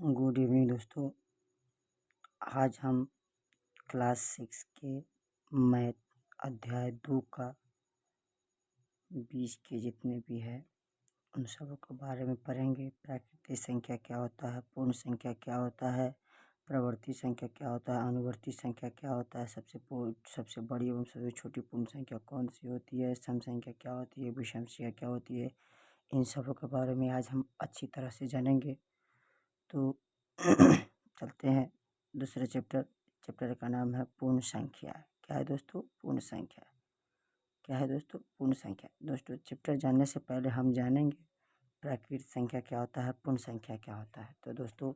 Good evening दोस्तों। आज हम क्लास 6 के मैथ अध्याय 2 का 20 के जितने भी है उन सब के बारे में पढ़ेंगे। प्राकृतिक संख्या क्या होता है, पूर्ण संख्या क्या होता है, प्रवर्ती संख्या क्या होता है, अनुवर्ती संख्या क्या होता है, सबसे बड़ी एवं सबसे छोटी पूर्ण संख्या कौन सी होती है, सम संख्या क्या होती है, विषम संख्या क्या होती है, इन सब के बारे में आज हम अच्छी तरह से जानेंगे। तो चलते हैं दूसरे चैप्टर का नाम है पूर्ण संख्या। क्या है दोस्तों? पूर्ण संख्या। क्या है दोस्तों? पूर्ण संख्या। दोस्तों चैप्टर जानने से पहले हम जानेंगे प्राकृतिक संख्या क्या होता है, पूर्ण संख्या क्या होता है। तो दोस्तों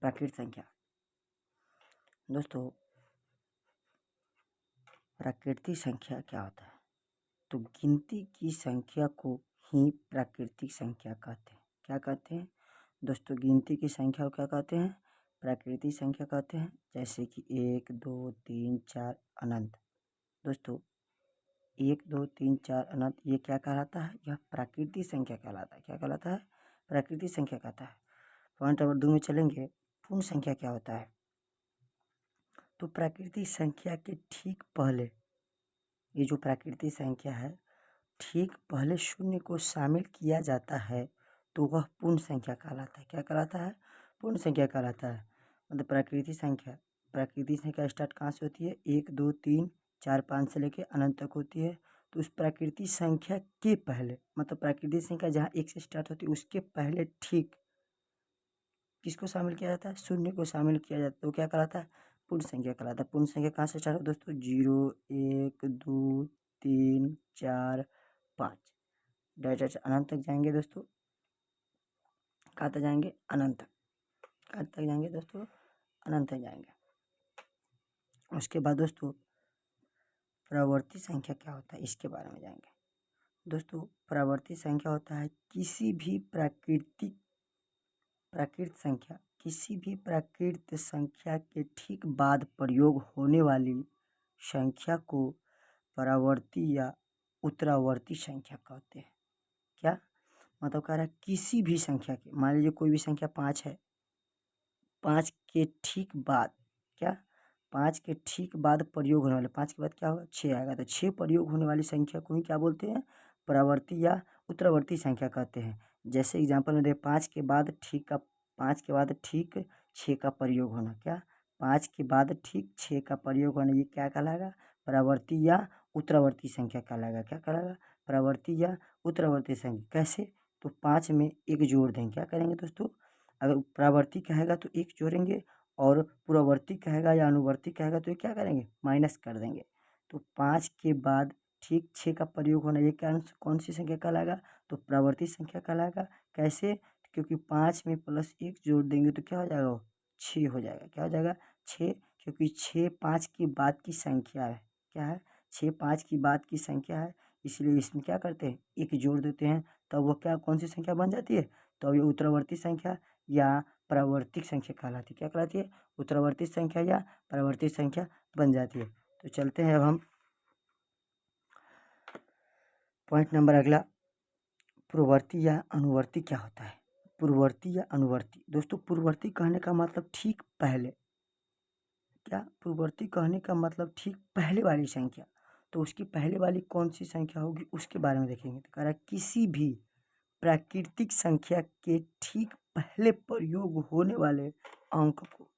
प्राकृतिक संख्या, दोस्तों प्राकृतिक संख्या क्या होता है? तो गिनती की संख्या को ही प्राकृतिक संख्या कहते हैं। क्या कहते हैं दोस्तों? गिनती की संख्या को क्या कहते हैं? प्राकृतिक संख्या कहते हैं। जैसे कि 1 2 3 4 अनंत। दोस्तों 1 2 3 4 अनंत ये क्या कहलाता है? यह प्राकृतिक संख्या कहलाता है। क्या कहलाता है? प्राकृतिक संख्या कहता है। पॉइंट नंबर 2 में चलेंगे। पूर्ण संख्या क्या होता है? तो प्राकृतिक संख्या के ठीक पहले, ये जो प्राकृतिक संख्या है ठीक पहले शून्य को शामिल किया जाता है तो वह पूर्ण संख्या कहलाता है। क्या कहलाता है? पूर्ण संख्या कहलाता है। मतलब प्राकृतिक संख्या स्टार्ट कहाँ से होती है? 1 2 3 4 5 से लेके अनंत तक होती है। तो उस प्राकृतिक संख्या के पहले, मतलब प्राकृतिक संख्या जहाँ 1 से स्टार्ट होती है उसके पहले ठीक किसको शामिल किया जाता है? शून्य को शामिल किया जाता है। तो क्या कहलाता है? पूर्ण संख्या कहलाता है। पूर्ण संख्या कहाँ से स्टार्ट हो दोस्तों? 0 1 2 3 4 5 डायरेक्ट अनंत तक जाएंगे दोस्तों। कहाँ तक जाएंगे? अनंत तक। कहाँ तक जाएंगे दोस्तों? अनंत तक जाएंगे। उसके बाद दोस्तों प्रवर्ती संख्या क्या होता है इसके बारे में जाएंगे। दोस्तों प्रवर्ती संख्या होता है किसी भी प्राकृत संख्या के ठीक बाद प्रयोग होने वाली संख्या को परावर्ती या उत्तरावर्ती संख्या कहते हैं। क्या मतलब कह रहा है? किसी भी संख्या के, मान लीजिए कोई भी संख्या 5 है, 5 के ठीक बाद, क्या 5 के ठीक बाद प्रयोग होने वाले, 5 के बाद क्या होगा? 6 आएगा। तो 6 प्रयोग होने वाली संख्या को ही क्या बोलते हैं? परावर्ती या उत्तरावर्ती संख्या कहते हैं। जैसे एग्जांपल में दे 5 के बाद ठीक 6 का प्रयोग होना। क्या 5 के बाद ठीक 6 का प्रयोग होना, ये क्या कहलाएगा? परावर्ती या उत्तरावर्ती संख्या कहलाएगा। क्या कहलाएगा? परावर्ती या उत्तरावर्ती संख्या। कैसे? तो 5 में 1 जोड़ देंगे। क्या करेंगे दोस्तों? अगर परावर्ती कहेगा तो 1 जोड़ेंगे, और पूर्ववर्ती कहेगा या अनुवर्ती कहेगा तो ये क्या करेंगे? माइनस कर देंगे। तो 5 के बाद ठीक 6 का प्रयोग होना, ये क्या कौन सी संख्या कहलाएगा? तो प्रवर्ती संख्या कहलाएगा। कैसे? क्योंकि 5 में +1 जोड़ देंगे तो क्या हो जाएगा? वो 6 हो जाएगा। क्या हो जाएगा? 6, क्योंकि 6 5 की बाद की संख्या है। क्या है? 6 5 की बाद की संख्या है, इसलिए इसमें क्या करते हैं? 1 जोड़ देते हैं, तब वो क्या कौन सी संख्या बन जाती है? तो ये उत्तरावर्ती संख्या या परावर्तिक संख्या कहलाती है। क्या कहलाती है? उत्तरावर्ती संख्या या परावर्तिक संख्या बन जाती है। तो चलते हैं अब हम पॉइंट नंबर अगला, पूर्ववर्ती या अनुवर्ती क्या होता है? पूर्ववर्ती या अनुवर्ती। दोस्तों पूर्ववर्ती कहने का मतलब ठीक पहले। क्या? पूर्ववर्ती कहने का मतलब ठीक पहले वाली संख्या। तो उसकी पहले वाली कौन सी संख्या होगी उसके बारे में देखेंगे। तो कह रहा है किसी भी प्राकृतिक संख्या के ठीक पहले प्रयोग होने वाले अंक को,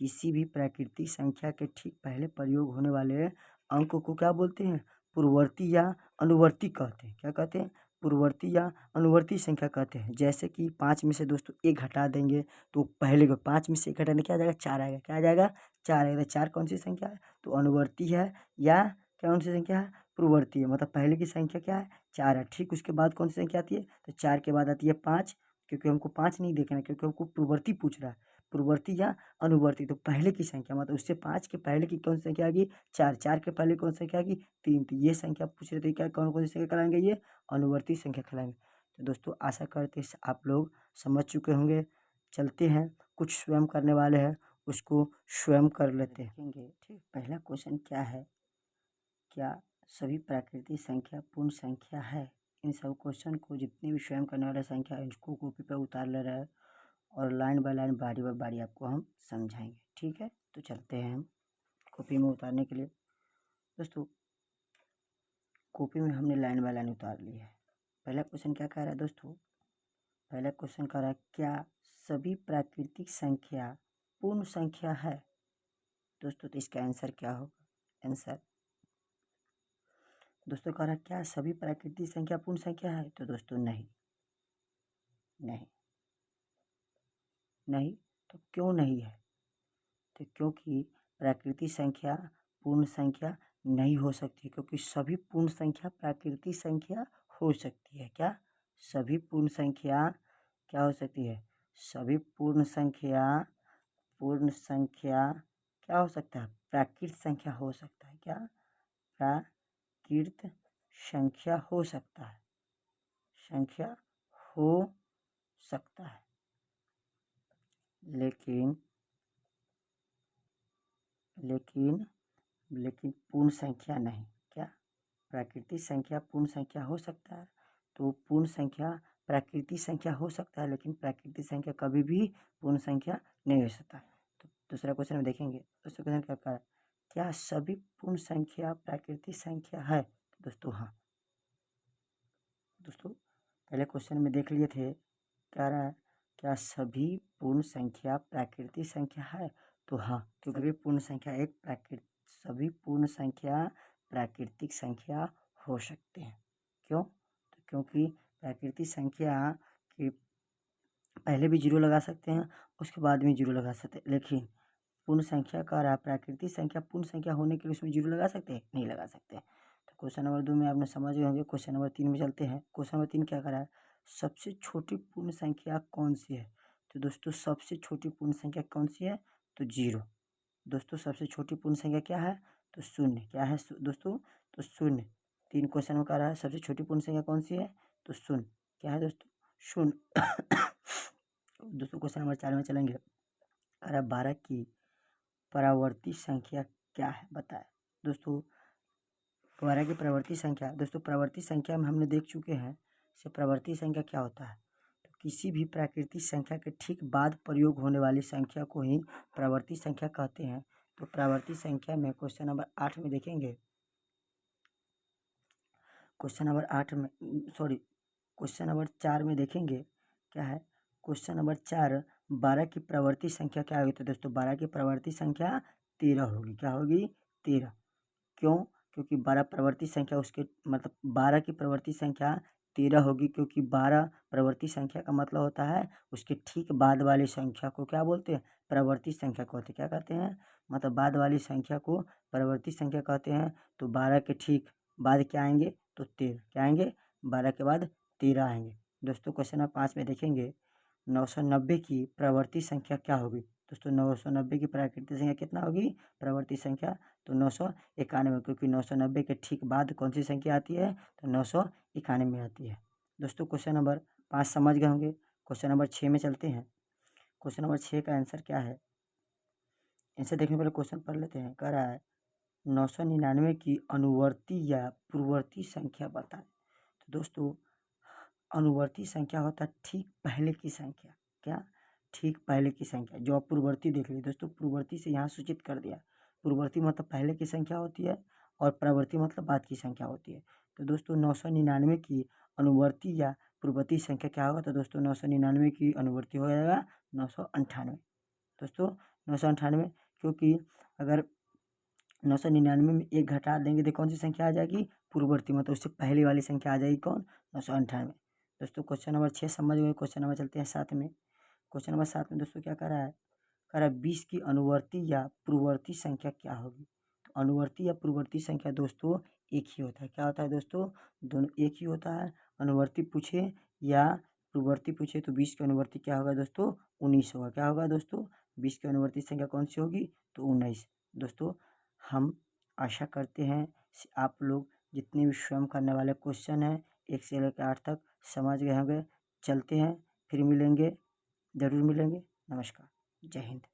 किसी भी प्राकृतिक संख्या के ठीक पहले प्रयोग होने वाले अंक को क्या बोलते हैं? पूर्ववर्ती या अनुवर्ती कहते हैं। क्या कहते हैं? पूर्ववर्ती या अनुवर्ती संख्या कहते हैं। जैसे कि 5 में से दोस्तों 1 हटा देंगे तो पहले को 5 में से 1 हटाने क्या आ जाएगा? 4 आएगा। क्या आ जाएगा? 4 आएगा। 4 कौन सी संख्या है? तो अनुवर्ती है या कौन सी संख्या है? पूर्ववर्ती है। मतलब पहले की संख्या क्या है? 4 है। ठीक उसके बाद कौन सी संख्या आती है? तो 4 के बाद आती है 5, क्योंकि हमको 5 नहीं देखना है, क्योंकि हमको पूर्ववर्ती पूछ रहा है। पूर्ववर्ती या अनुवर्ती, तो पहले की संख्या मतलब उससे 5 के पहले की कौन सी संख्या आ गई? 4। 4 के पहले कौन सी संख्या आ गई? 3। तो ये संख्या पूछ रहे थे, क्या कौन कौन सी संख्या कहलाएंगे? ये अनुवर्ती संख्या कहलाएंगे। तो दोस्तों आशा करते हैं आप लोग समझ चुके होंगे। चलते हैं, कुछ स्वयं करने वाले हैं उसको स्वयं कर लेते हैं। ठीक, पहला क्वेश्चन क्या है? क्या सभी प्राकृतिक संख्या पूर्ण संख्या है? इन सब क्वेश्चन को जितने भी स्वयं करने वाले संख्या है इसको कॉपी पर उतार ले रहा है और लाइन बाय लाइन बारी बाय बारी आपको हम समझाएंगे। ठीक है, तो चलते हैं हम कॉपी में उतारने के लिए। दोस्तों कॉपी में हमने लाइन बाय लाइन उतार ली है। पहला क्वेश्चन क्या कह रहा है दोस्तों? पहला क्वेश्चन कह रहा है क्या सभी प्राकृतिक संख्या पूर्ण संख्या है? दोस्तों तो इसका आंसर क्या होगा? आंसर दोस्तों कह रहा है क्या सभी प्राकृतिक संख्या पूर्ण संख्या है? तो दोस्तों नहीं, नहीं, नहीं। तो क्यों नहीं है? तो क्योंकि प्राकृतिक संख्या पूर्ण संख्या नहीं हो सकती, क्योंकि सभी पूर्ण संख्या प्राकृतिक संख्या हो सकती है। क्या सभी पूर्ण संख्या क्या हो सकती है? सभी पूर्ण संख्या क्या हो सकता है? प्राकृत संख्या हो सकता है। क्या प्राकृत संख्या हो सकता है, संख्या हो सकता है, लेकिन पूर्ण संख्या नहीं। क्या प्राकृतिक संख्या पूर्ण संख्या हो सकता है? तो पूर्ण संख्या प्राकृतिक संख्या हो सकता है, लेकिन प्राकृतिक संख्या कभी भी पूर्ण संख्या नहीं हो सकता। तो दूसरा क्वेश्चन में देखेंगे। दूसरा क्वेश्चन क्या कह रहा है? क्या सभी पूर्ण संख्या प्राकृतिक संख्या है? तो दोस्तों हाँ। दोस्तों पहले क्वेश्चन में देख लिए थे, कह रहा है क्या सभी पूर्ण संख्या प्राकृतिक संख्या है? तो हाँ, क्योंकि सभी पूर्ण संख्या सभी पूर्ण संख्या प्राकृतिक संख्या हो सकते हैं। क्यों? तो क्योंकि प्राकृतिक संख्या के पहले भी जीरो लगा सकते हैं, उसके बाद में जीरो लगा सकते हैं, लेकिन पूर्ण संख्या का रहा प्राकृतिक संख्या पूर्ण संख्या होने के लिए उसमें जीरो लगा सकते हैं? नहीं लगा सकते। तो क्वेश्चन नंबर 2 में आपने समझ गए होंगे। क्वेश्चन नंबर 3 में चलते हैं। क्वेश्चन नंबर 3 क्या कर रहा है? सबसे छोटी पूर्ण संख्या कौन सी है? तो दोस्तों सबसे छोटी पूर्ण संख्या कौन सी है? तो जीरो। दोस्तों सबसे छोटी पूर्ण संख्या क्या है? तो शून्य। क्या है दोस्तों? तो शून्य। 3 क्वेश्चन में कह रहा है सबसे छोटी पूर्ण संख्या कौन सी है? तो शून्य। क्या है दोस्तों? शून्य। दोस्तों क्वेश्चन नंबर 4 में चलेंगे। कह रहा है 12 की परावर्ती संख्या क्या है? बताएं। दोस्तों 12 की परावर्ती संख्या, दोस्तों परावर्ती संख्या में हमने देख चुके हैं से प्रवर्ती संख्या क्या होता है। तो किसी भी प्राकृतिक संख्या के ठीक बाद प्रयोग होने वाली संख्या को ही प्रवर्ती संख्या कहते हैं। तो प्रवर्ती संख्या में क्वेश्चन नंबर 8 में देखेंगे। क्वेश्चन नंबर 8 में क्वेश्चन नंबर 4 में देखेंगे क्या है। क्वेश्चन नंबर 4 12 की प्रवर्ती संख्या क्या होगी? तो दोस्तों 12 की प्रवर्ती संख्या 13 होगी। क्या होगी? 13। क्यों? क्योंकि 12 प्रवर्ती संख्या उसके मतलब 12 की प्रवर्ती संख्या 13 होगी, क्योंकि 12 प्रवर्ती संख्या का मतलब होता है उसके ठीक बाद वाली संख्या को क्या बोलते हैं? प्रवर्ती संख्या कहते हैं। क्या कहते हैं? मतलब बाद वाली संख्या को प्रवर्ती संख्या कहते हैं। तो 12 के ठीक बाद क्या आएंगे? तो 13। क्या आएंगे? 12 के बाद 13 आएंगे। दोस्तों क्वेश्चन नंबर 5 में देखेंगे 990 की प्रवर्ती संख्या क्या होगी? दोस्तों 990 की प्राकृतिक संख्या कितना होगी? प्रवर्ती संख्या तो 991, क्योंकि 990 के ठीक बाद कौन सी संख्या आती है? तो 991 आती है। दोस्तों क्वेश्चन नंबर 5 समझ गए होंगे। क्वेश्चन नंबर 6 में चलते हैं। क्वेश्चन नंबर 6 का आंसर क्या है? आंसर देखने पहले क्वेश्चन पढ़ लेते हैं। कह रहा है 999 की अनुवर्ती या पूर्ववर्ती संख्या बताएं। तो दोस्तों अनुवर्ती संख्या होता है ठीक पहले की संख्या। क्या? ठीक पहले की संख्या। जो आप पूर्ववर्ती देख लीजिए दोस्तों, पूर्ववर्ती से यहाँ सूचित कर दिया। पूर्ववर्ती मतलब पहले की संख्या होती है और प्रवर्ती मतलब बाद की संख्या होती है। तो दोस्तों 999 की अनुवर्ती या पूर्ववर्ती संख्या क्या होगा? तो दोस्तों 999 की अनुवर्ती हो जाएगा 998। दोस्तों 998, क्योंकि अगर 999 में एक घटा देंगे तो कौन सी संख्या आ जाएगी? पूर्ववर्ती, मतलब उससे पहले वाली संख्या आ जाएगी कौन? 998। दोस्तों क्वेश्चन नंबर 6 समझ गए। क्वेश्चन नंबर चलते हैं 7 में। क्वेश्चन नंबर 7 में दोस्तों क्या कह रहा है? कह रहा है 20 की अनुवर्ती या पूर्ववर्ती संख्या क्या होगी? तो अनुवर्ती या पूर्ववर्ती संख्या दोस्तों एक ही होता है। क्या होता है दोस्तों? दोनों एक ही होता है। अनुवर्ती पूछे या पूर्ववर्ती पूछे तो 20 की अनुवर्ती क्या होगा दोस्तों? 19 होगा। क्या होगा दोस्तों? 20 की अनुवर्ती संख्या कौन सी होगी? तो 19। दोस्तों हम आशा करते हैं आप लोग जितने भी स्वयं करने वाले क्वेश्चन हैं 1 से लेकर 8 तक समझ गए होंगे। चलते हैं, फिर मिलेंगे, ज़रूर मिलेंगे। नमस्कार, जय हिंद।